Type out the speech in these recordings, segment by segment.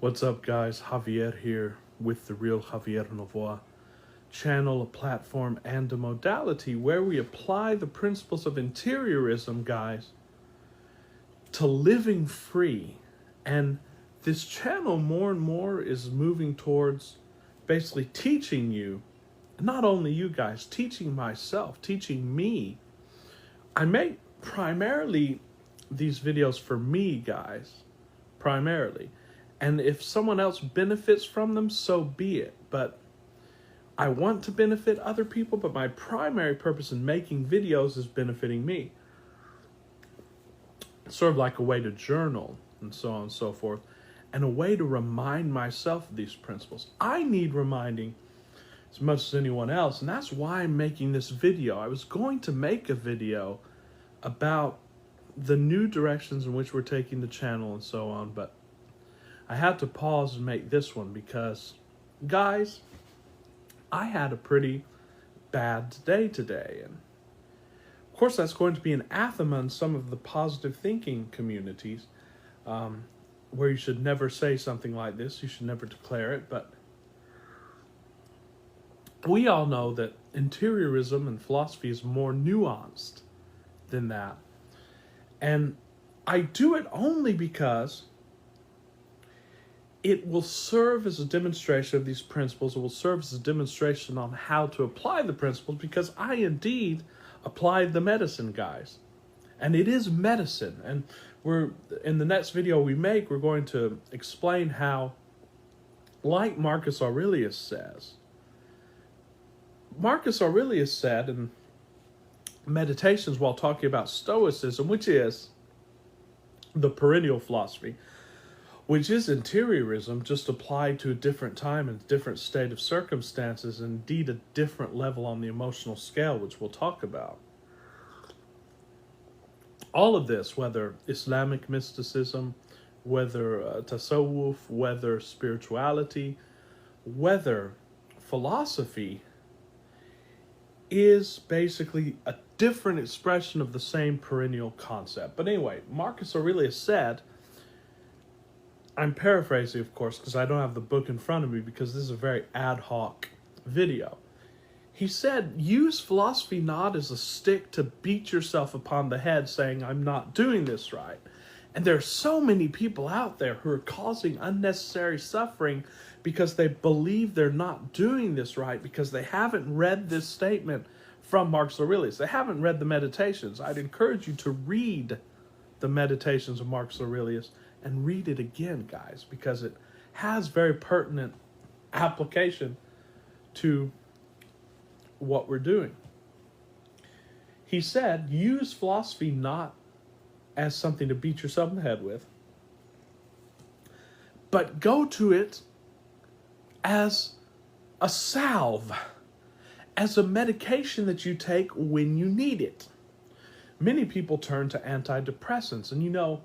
What's up, guys? Javier here with the Real Javier Novoa channel, a platform, and a modality where we apply the principles of interiorism, guys, to living free. And this channel more and more is moving towards basically teaching you, not only you guys, teaching myself, teaching me. I make primarily these videos for me, guys, primarily. And if someone else benefits from them, so be it. But I want to benefit other people, but my primary purpose in making videos is benefiting me. It's sort of like a way to journal and so on and so forth, and a way to remind myself of these principles. I need reminding as much as anyone else, and that's why I'm making this video. I was going to make a video about the new directions in which we're taking the channel and so on, but I had to pause and make this one because, guys, I had a pretty bad day today. And of course, that's going to be an anathema in some of the positive thinking communities, where you should never say something like this. You should never declare it. But we all know that interiorism and philosophy is more nuanced than that. And I do it only because it will serve as a demonstration of these principles. It will serve as a demonstration on how to apply the principles, because I indeed applied the medicine, guys. And it is medicine. And in the next video we make, we're going to explain how, like Marcus Aurelius says, in Meditations while talking about Stoicism, which is the perennial philosophy, which is interiorism, just applied to a different time and a different state of circumstances, and indeed a different level on the emotional scale, which we'll talk about. All of this, whether Islamic mysticism, whether tasawwuf, whether spirituality, whether philosophy, is basically a different expression of the same perennial concept. But anyway, Marcus Aurelius said, I'm paraphrasing, of course, because I don't have the book in front of me, because this is a very ad hoc video. He said, use philosophy not as a stick to beat yourself upon the head saying, I'm not doing this right. And there are so many people out there who are causing unnecessary suffering because they believe they're not doing this right, because they haven't read this statement from Marcus Aurelius. They haven't read the Meditations. I'd encourage you to read the Meditations of Marcus Aurelius and read it again, guys, because it has very pertinent application to what we're doing. He said, use philosophy not as something to beat yourself in the head with, but go to it as a salve, as a medication that you take when you need it. Many people turn to antidepressants, and you know,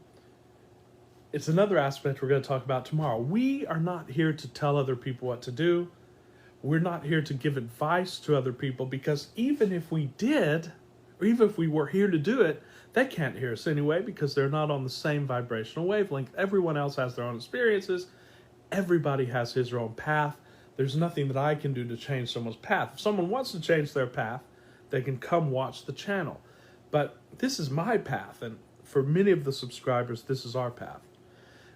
it's another aspect we're going to talk about tomorrow. We are not here to tell other people what to do. We're not here to give advice to other people, because even if we did, or even if we were here to do it, they can't hear us anyway, because they're not on the same vibrational wavelength. Everyone else has their own experiences. Everybody has his or her own path. There's nothing that I can do to change someone's path. If someone wants to change their path, they can come watch the channel. But this is my path, and for many of the subscribers, this is our path.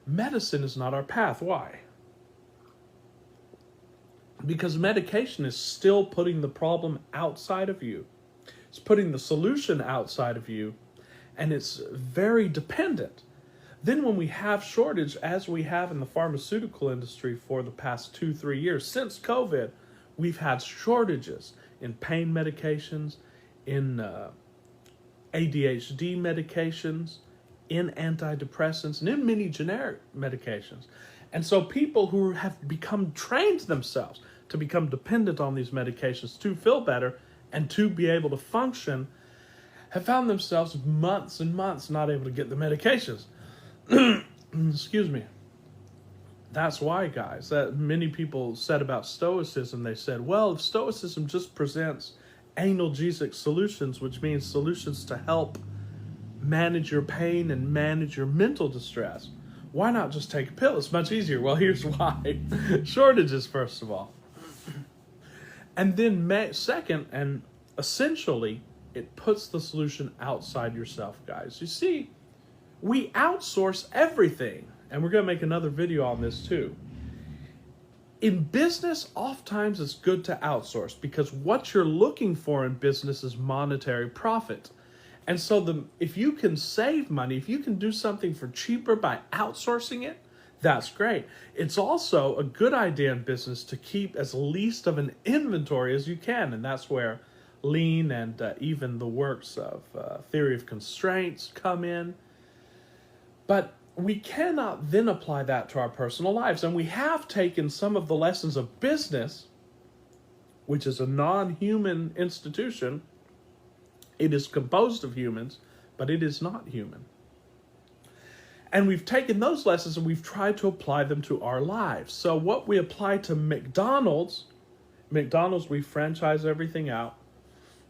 Medicine is not our path. Why? Because medication is still putting the problem outside of you. It's putting the solution outside of you, and it's very dependent. Then when we have shortage, as we have in the pharmaceutical industry for the past 2-3 years, since COVID, we've had shortages in pain medications, in ADHD medications, in antidepressants, and in many generic medications. And so people who have become trained themselves to become dependent on these medications to feel better and to be able to function have found themselves months and months not able to get the medications. Excuse me. That's why, guys, that many people said about Stoicism, they said, well, if Stoicism just presents analgesic solutions, which means solutions to help manage your pain and manage your mental distress, Why not just take a pill? It's much easier. Well, here's why. Shortages, first of all. And then second, and essentially, it puts the solution outside yourself, guys. You see, we outsource everything. And we're going to make another video on this too. In business, oftentimes it's good to outsource because what you're looking for in business is monetary profit. And so if you can save money, if you can do something for cheaper by outsourcing it, that's great. It's also a good idea in business to keep as least of an inventory as you can. And that's where lean and even the works of theory of constraints come in. But we cannot then apply that to our personal lives. And we have taken some of the lessons of business, which is a non-human institution. It is composed of humans, but it is not human. And we've taken those lessons and we've tried to apply them to our lives. So what we apply to McDonald's, we franchise everything out.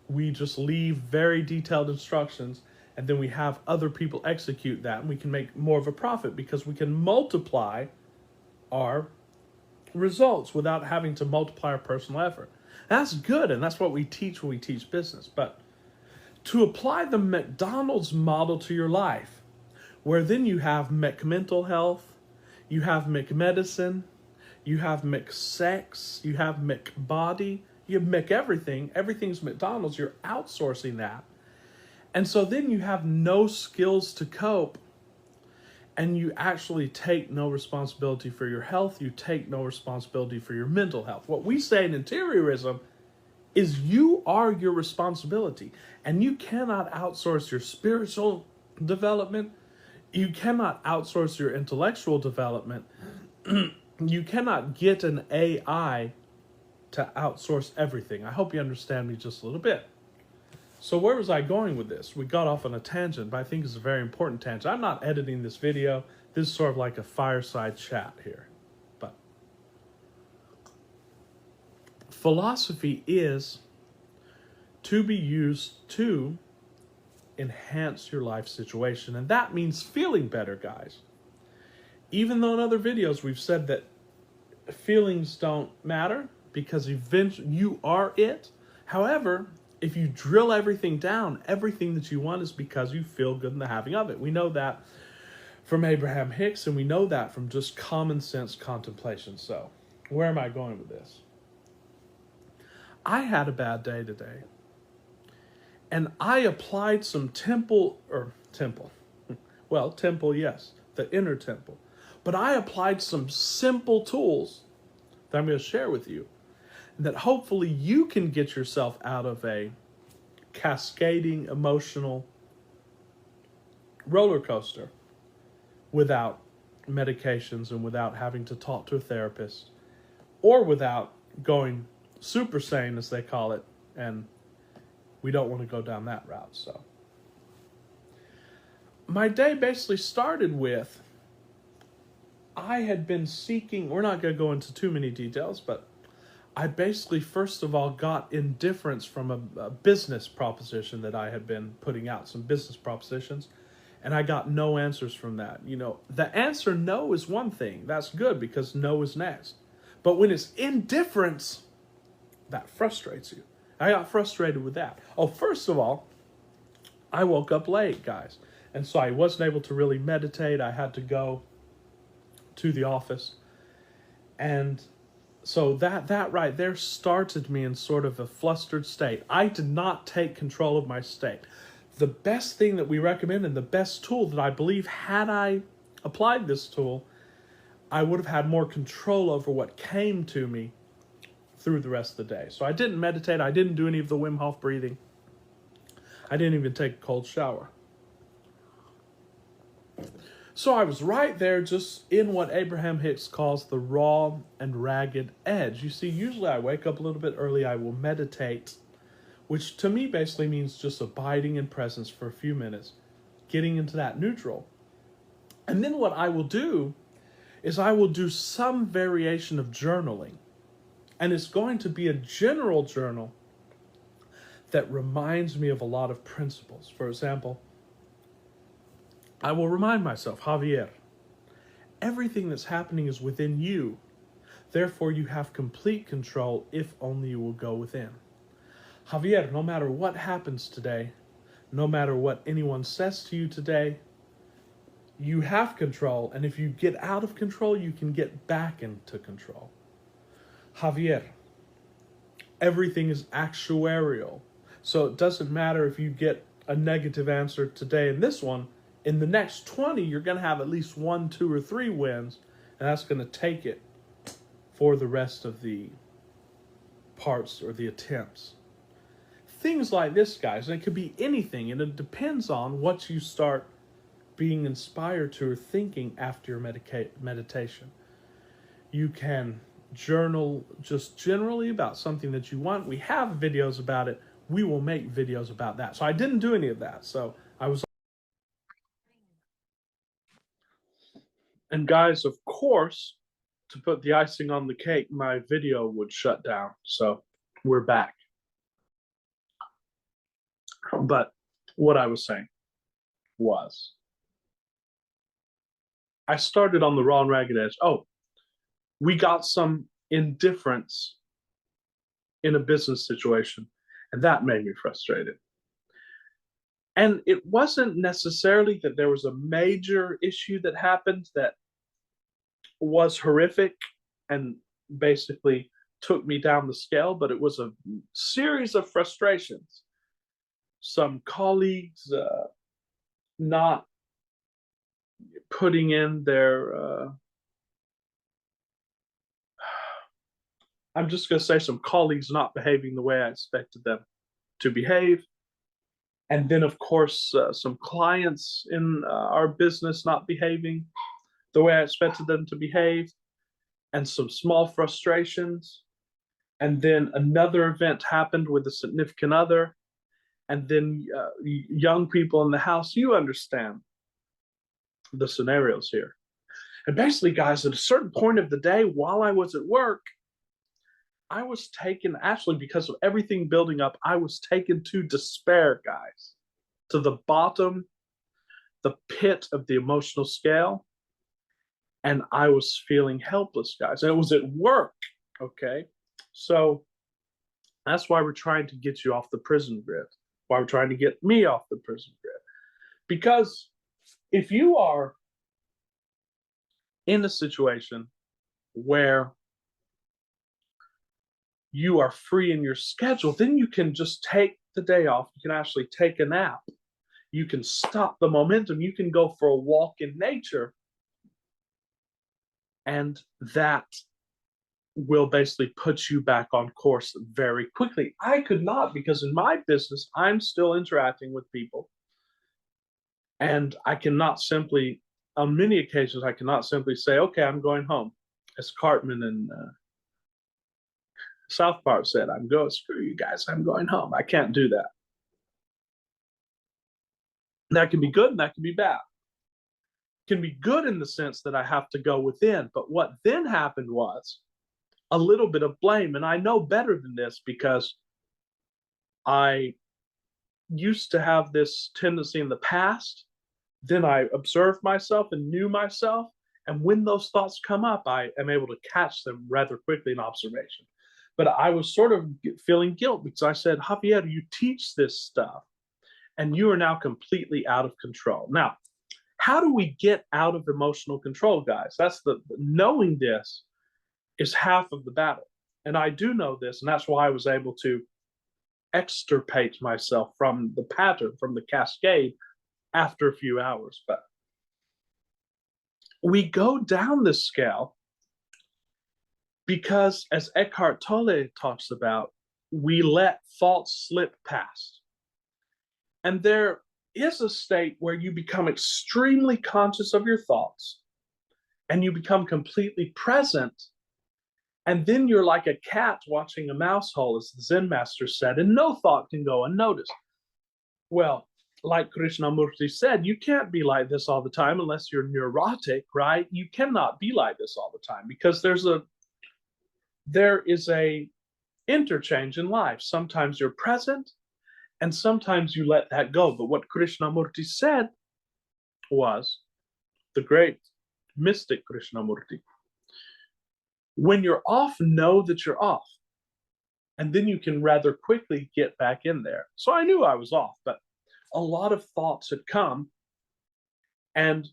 We just leave very detailed instructions, and then we have other people execute that, and we can make more of a profit because we can multiply our results without having to multiply our personal effort. That's good, and that's what we teach when we teach business. But to apply the McDonald's model to your life, where then you have mental health, you have medicine, you have sex, you have body, you have everything. Everything's McDonald's. You're outsourcing that. And so then you have no skills to cope, and you actually take no responsibility for your health. You take no responsibility for your mental health. What we say in Interiorism is you are your responsibility, and you cannot outsource your spiritual development. You cannot outsource your intellectual development. You cannot get an AI to outsource everything. I hope you understand me just a little bit. So where was I going with this? We got off on a tangent, but I think it's a very important tangent. I'm not editing this video. This is sort of like a fireside chat here. But philosophy is to be used to enhance your life situation. And that means feeling better, guys. Even though in other videos we've said that feelings don't matter because eventually you are it. However, if you drill everything down, everything that you want is because you feel good in the having of it. We know that from Abraham Hicks, and we know that from just common sense contemplation. So, where am I going with this? I had a bad day today, and I applied some temple, yes, the inner temple. But I applied some simple tools that I'm going to share with you, that hopefully you can get yourself out of a cascading emotional roller coaster without medications and without having to talk to a therapist, or without going super sane, as they call it, and we don't want to go down that route. So my day basically started with, I had been seeking, we're not going to go into too many details, but I basically, first of all, got indifference from a business proposition that I had been putting out, some business propositions, and I got no answers from that. You know, the answer no is one thing. That's good because no is next. But when it's indifference, that frustrates you. I got frustrated with that. Oh, first of all, I woke up late, guys, and so I wasn't able to really meditate. I had to go to the office, and so that right there started me in sort of a flustered state. I did not take control of my state. The best thing that we recommend, and the best tool that I believe, had I applied this tool, I would have had more control over what came to me through the rest of the day. So I didn't meditate. I didn't do any of the Wim Hof breathing. I didn't even take a cold shower. So I was right there, just in what Abraham Hicks calls the raw and ragged edge. You see, usually I wake up a little bit early, I will meditate, which to me basically means just abiding in presence for a few minutes, getting into that neutral. And then what I will do is I will do some variation of journaling. And it's going to be a general journal that reminds me of a lot of principles. For example, I will remind myself, Javier, Everything that's happening is within you. Therefore, you have complete control if only you will go within. Javier, no matter what happens today, no matter what anyone says to you today, you have control, and if you get out of control, you can get back into control. Javier, everything is actuarial. So it doesn't matter if you get a negative answer today in this one, in the next 20, you're going to have at least 1, 2, or 3 wins, and that's going to take it for the rest of the parts or the attempts. Things like this, guys, and it could be anything, and it depends on what you start being inspired to or thinking after your meditation. You can journal just generally about something that you want. We have videos about it. We will make videos about that. So I didn't do any of that. So I was. And guys, of course, to put the icing on the cake, my video would shut down. So we're back. But what I was saying was, I started on the raw and ragged edge. Oh, we got some indifference in a business situation, and that made me frustrated. And it wasn't necessarily that there was a major issue that happened that was horrific and basically took me down the scale, but it was a series of frustrations. Some colleagues not putting in their I'm just going to say some colleagues not behaving the way I expected them to behave. And then, of course, some clients in our business not behaving the way I expected them to behave, and some small frustrations. And then another event happened with a significant other. And then young people in the house, you understand the scenarios here. And basically, guys, at a certain point of the day while I was at work, I was taken, actually, because of everything building up, I was taken to despair, guys, to the bottom, the pit of the emotional scale. And I was feeling helpless, guys. And it was at work, okay? So that's why we're trying to get you off the prison grid, why we're trying to get me off the prison grid. Because if you are in a situation where you are free in your schedule, then you can just take the day off. You can actually take a nap. You can stop the momentum. You can go for a walk in nature. And that will basically put you back on course very quickly. I could not, because in my business, I'm still interacting with people. And I cannot simply, on many occasions, I cannot simply say, okay, I'm going home. As Cartman and South Park said, I'm going, screw you guys, I'm going home. I can't do that. That can be good and that can be bad. It can be good in the sense that I have to go within. But what then happened was a little bit of blame. And I know better than this because I used to have this tendency in the past. Then I observed myself and knew myself. And when those thoughts come up, I am able to catch them rather quickly in observation. But I was sort of feeling guilt because I said, Javier, you teach this stuff and you are now completely out of control. Now, how do we get out of emotional control, guys? That's knowing this is half of the battle. And I do know this, and that's why I was able to extirpate myself from the pattern, from the cascade after a few hours. But we go down this scale because, as Eckhart Tolle talks about, we let thoughts slip past. And there is a state where you become extremely conscious of your thoughts and you become completely present. And then you're like a cat watching a mouse hole, as the Zen master said, and no thought can go unnoticed. Well, like Krishnamurti said, you can't be like this all the time unless you're neurotic, right? You cannot be like this all the time because there is a interchange in life. Sometimes you're present and sometimes you let that go. But what Krishnamurti said was, the great mystic Krishnamurti. When you're off, know that you're off. And then you can rather quickly get back in there. So I knew I was off, but a lot of thoughts had come. And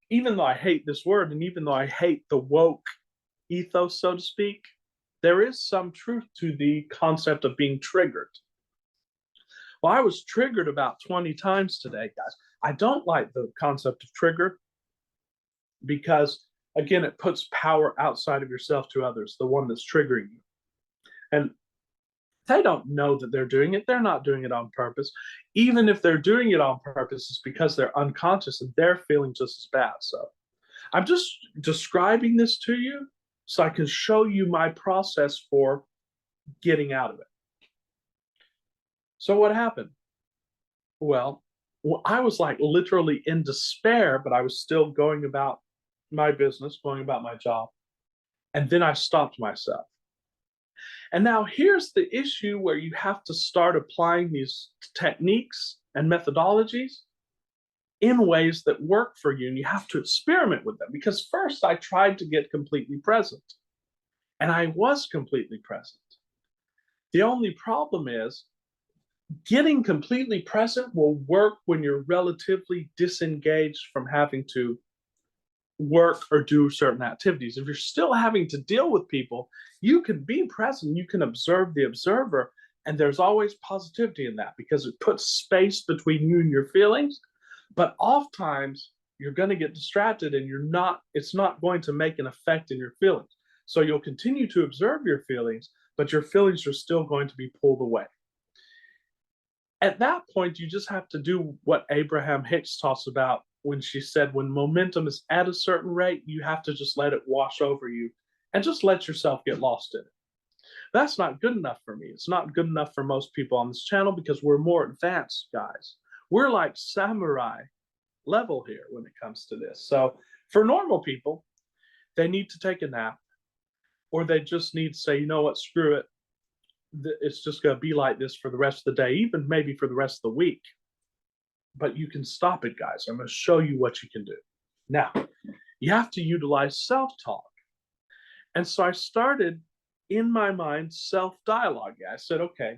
even though I hate this word, and even though I hate the woke ethos, so to speak, there is some truth to the concept of being triggered. Well, I was triggered about 20 times today, guys. I don't like the concept of trigger because, again, it puts power outside of yourself to others, the one that's triggering you. And they don't know that they're doing it. They're not doing it on purpose. Even if they're doing it on purpose, it's because they're unconscious and they're feeling just as bad. So I'm just describing this to you so I can show you my process for getting out of it. So what happened? Well, I was like literally in despair, but I was still going about my business, going about my job. And then I stopped myself. And now here's the issue where you have to start applying these techniques and methodologies in ways that work for you. And you have to experiment with them because first I tried to get completely present and I was completely present. The only problem is getting completely present will work when you're relatively disengaged from having to work or do certain activities. If you're still having to deal with people, you can be present, you can observe the observer, and there's always positivity in that because it puts space between you and your feelings. But oftentimes you're going to get distracted and it's not going to make an effect in your feelings. So you'll continue to observe your feelings, but your feelings are still going to be pulled away. At that point, you just have to do what Abraham Hicks talks about when she said, when momentum is at a certain rate, you have to just let it wash over you and just let yourself get lost in it. That's not good enough for me. It's not good enough for most people on this channel because we're more advanced, guys. We're like samurai level here when it comes to this. So for normal people, they need to take a nap or they just need to say, you know what, screw it. It's just going to be like this for the rest of the day, even maybe for the rest of the week. But you can stop it, guys. I'm going to show you what you can do. Now, you have to utilize self-talk. And so I started in my mind self-dialogue. I said, okay,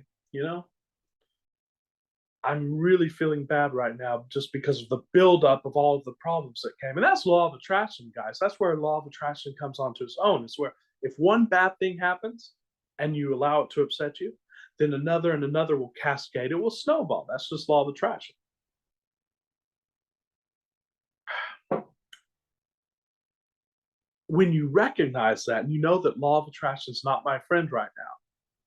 I'm really feeling bad right now just because of the buildup of all of the problems that came. And that's law of attraction, guys. That's where law of attraction comes onto its own. It's where if one bad thing happens and you allow it to upset you, then another and another will cascade. It will snowball. That's just law of attraction. When you recognize that and you know that law of attraction is not my friend right now,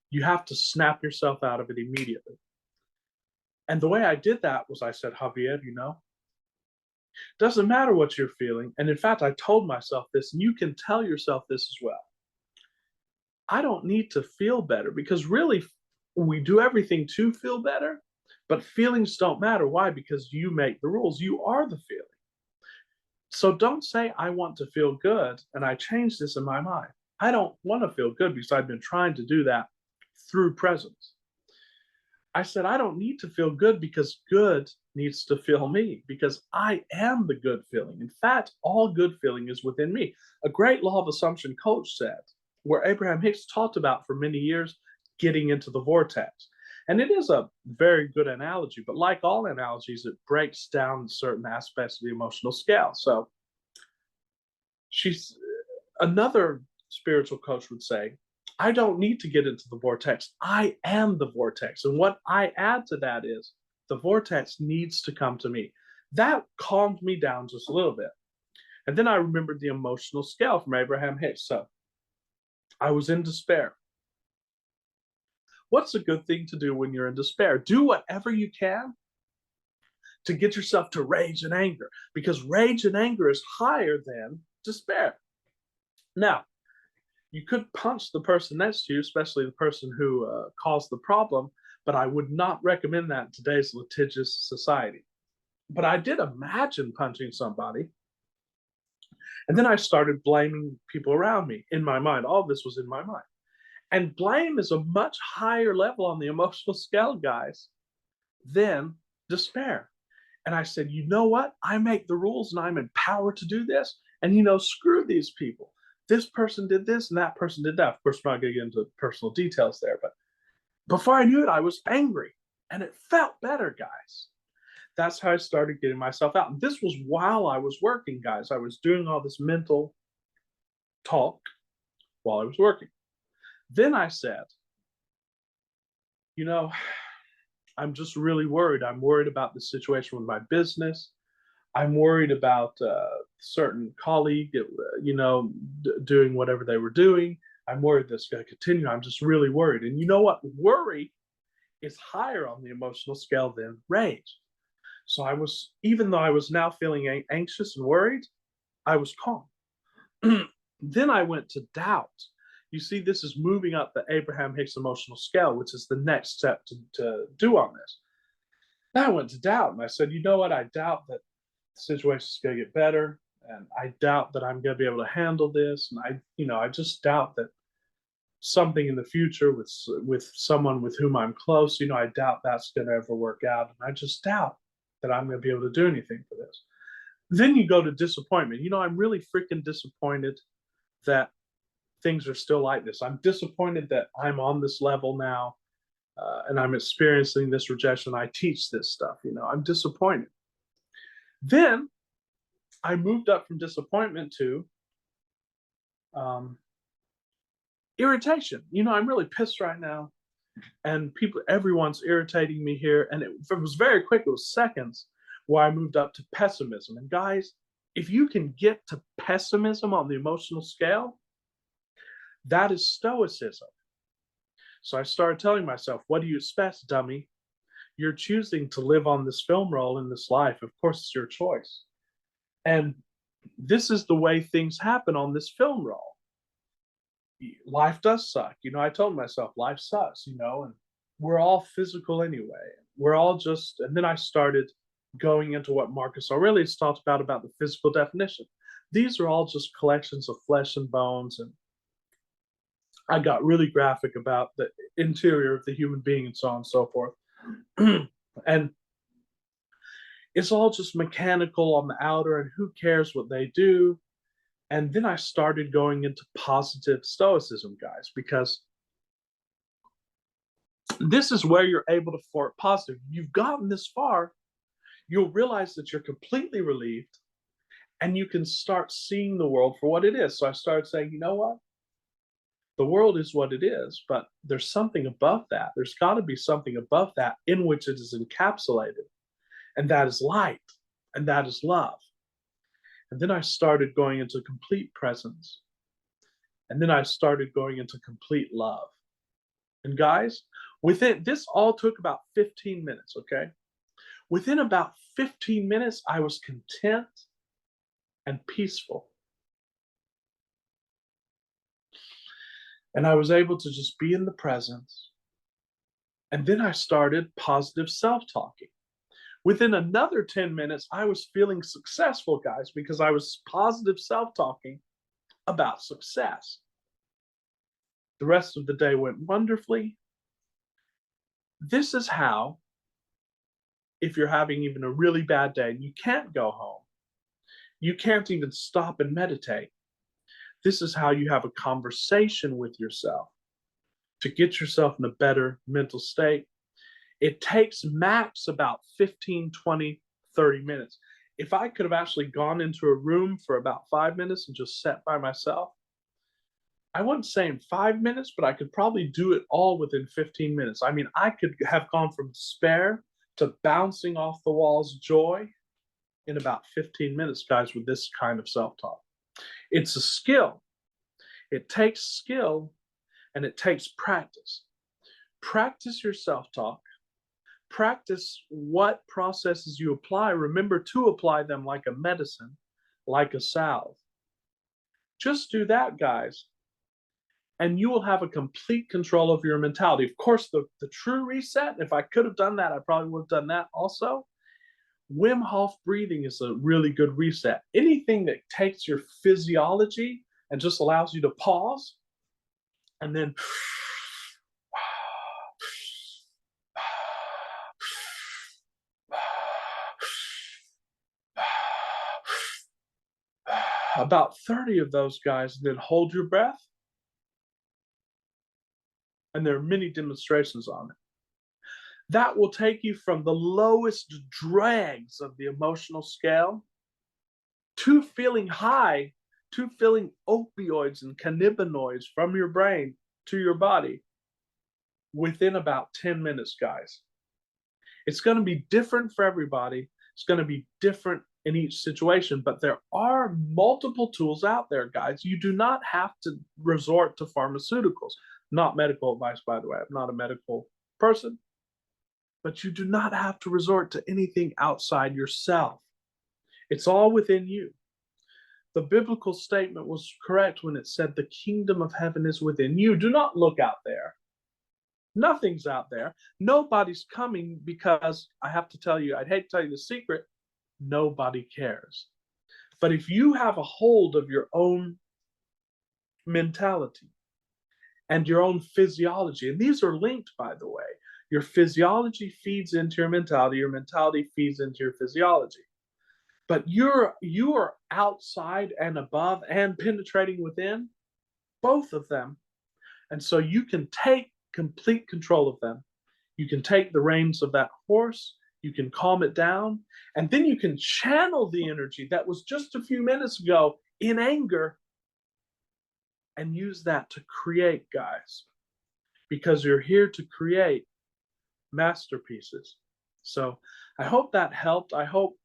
you have to snap yourself out of it immediately. And the way I did that was I said, Javier, doesn't matter what you're feeling. And in fact, I told myself this, and you can tell yourself this as well. I don't need to feel better because really we do everything to feel better, but feelings don't matter. Why? Because you make the rules. You are the feeling. So don't say, I want to feel good, and I change this in my mind. I don't want to feel good because I've been trying to do that through presence. I said, I don't need to feel good because good needs to feel me because I am the good feeling. In fact, all good feeling is within me. A great law of assumption coach said, where Abraham Hicks talked about for many years, getting into the vortex. And it is a very good analogy, but like all analogies, it breaks down certain aspects of the emotional scale. So another spiritual coach would say, I don't need to get into the vortex. I am the vortex. And what I add to that is the vortex needs to come to me. That calmed me down just a little bit. And then I remembered the emotional scale from Abraham Hicks. So I was in despair. What's a good thing to do when you're in despair? Do whatever you can to get yourself to rage and anger, because rage and anger is higher than despair. Now, you could punch the person next to you, especially the person who caused the problem, but I would not recommend that in today's litigious society. But I did imagine punching somebody. And then I started blaming people around me in my mind. All this was in my mind. And blame is a much higher level on the emotional scale, guys, than despair. And I said, you know what? I make the rules and I'm empowered to do this. And screw these people. This person did this and that person did that. Of course, we're not going to get into personal details there, but before I knew it, I was angry and it felt better, guys. That's how I started getting myself out. And this was while I was working, guys. I was doing all this mental talk while I was working. Then I said, you know, I'm just really worried. I'm worried about the situation with my business. I'm worried about certain colleague, doing whatever they were doing. I'm worried this is going to continue. I'm just really worried. And you know what? Worry is higher on the emotional scale than rage. So even though I was now feeling anxious and worried, I was calm. Then I went to doubt. You see, this is moving up the Abraham Hicks emotional scale, which is the next step to do on this. Then I went to doubt, and I said, you know what? I doubt that the situation is going to get better, and I doubt that I'm going to be able to handle this, and I just doubt that something in the future with someone with whom I'm close, I doubt that's going to ever work out, and I just doubt that I'm going to be able to do anything for this. Then you go to disappointment. I'm really freaking disappointed that things are still like this. I'm disappointed that I'm on this level now, and I'm experiencing this rejection. I teach this stuff. I'm disappointed. Then I moved up from disappointment to irritation. I'm really pissed right now, and everyone's irritating me here. And it was very quick. It was seconds where I moved up to pessimism. And guys, if you can get to pessimism on the emotional scale, that is stoicism. So I started telling myself, what do you expect, dummy? You're choosing to live on this film roll in this life. Of course, it's your choice. And this is the way things happen on this film roll. Life does suck. I told myself life sucks, and we're all physical anyway. We're all just, and then I started going into what Marcus Aurelius talked about the physical definition. These are all just collections of flesh and bones. And I got really graphic about the interior of the human being and so on and so forth. And it's all just mechanical on the outer, and who cares what they do. And then I started going into positive stoicism, guys, because this is where you're able to for positive. You've gotten this far, you'll realize that you're completely relieved and you can start seeing the world for what it is. So I started saying, you know what? The world is what it is, but there's something above that. There's got to be something above that in which it is encapsulated. And that is light, and that is love. And then I started going into complete presence. And then I started going into complete love. And guys, within this all took about 15 minutes, okay? Within about 15 minutes, I was content and peaceful. And I was able to just be in the presence. And then I started positive self talking. Within another 10 minutes, I was feeling successful, guys, because I was positive self talking about success. The rest of the day went wonderfully. This is how, if you're having even a really bad day and you can't go home, you can't even stop and meditate. This is how you have a conversation with yourself to get yourself in a better mental state. It takes max about 15, 20, 30 minutes. If I could have actually gone into a room for about 5 minutes and just sat by myself, I wouldn't say in 5 minutes, but I could probably do it all within 15 minutes. I mean, I could have gone from despair to bouncing off the walls joy in about 15 minutes, guys, with this kind of self talk. It's a skill. It takes skill and it takes practice. Practice your self talk. Practice what processes you apply. Remember to apply them like a medicine, like a salve. Just do that, guys, and you will have a complete control over your mentality. Of course, the true reset, if I could have done that, I probably would have done that also. Wim Hof breathing is a really good reset. Anything that takes your physiology and just allows you to pause and then About 30 of those guys, then hold your breath, and there are many demonstrations on it. That will take you from the lowest dregs of the emotional scale to feeling high, to feeling opioids and cannabinoids from your brain to your body within about 10 minutes, guys. It's going to be different for everybody. It's going to be different in each situation, but there are multiple tools out there, guys. You do not have to resort to pharmaceuticals. Not medical advice, by the way. I'm not a medical person, but you do not have to resort to anything outside yourself. It's all within you. The biblical statement was correct when it said the kingdom of heaven is within you. Do not look out there. Nothing's out there. Nobody's coming, because I have to tell you, I'd hate to tell you the secret, nobody cares. But if you have a hold of your own mentality and your own physiology, and these are linked, by the way, your physiology feeds into your mentality feeds into your physiology. But you are outside and above and penetrating within, both of them. And so you can take complete control of them. You can take the reins of that horse, you can calm it down, and then you can channel the energy that was just a few minutes ago in anger and use that to create, guys, because you're here to create masterpieces. So I hope that helped. I hope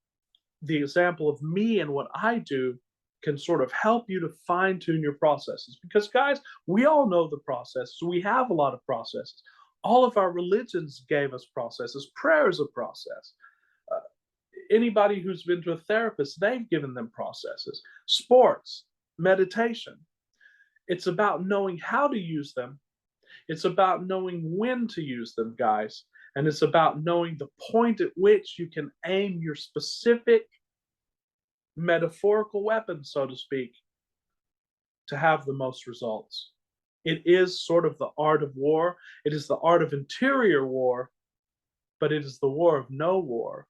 the example of me and what I do can sort of help you to fine tune your processes. Because, guys, we all know the processes. We have a lot of processes. All of our religions gave us processes. Prayer is a process. Uh, Anybody who's been to a therapist, they've given them processes. Sports, meditation. It's about knowing how to use them. It's about knowing when to use them, guys. And it's about knowing the point at which you can aim your specific metaphorical weapon, so to speak, to have the most results. It is sort of the art of war. It is the art of interior war, but it is the war of no war.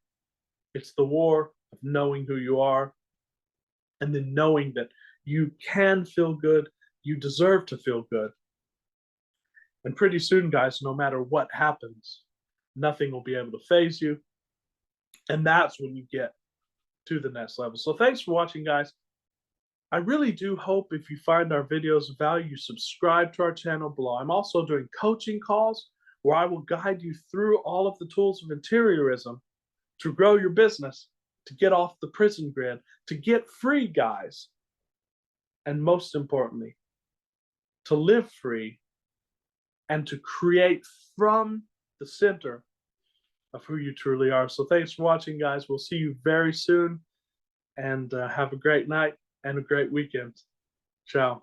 It's the war of knowing who you are, and then knowing that you can feel good, you deserve to feel good. And pretty soon, guys, no matter what happens, nothing will be able to phase you. And that's when you get to the next level. So thanks for watching, guys. I really do hope if you find our videos of value, you subscribe to our channel below. I'm also doing coaching calls where I will guide you through all of the tools of interiorism to grow your business, to get off the prison grid, to get free, guys. And most importantly, to live free and to create from the center of who you truly are. So thanks for watching, guys. We'll see you very soon, and have a great night and a great weekend. Ciao.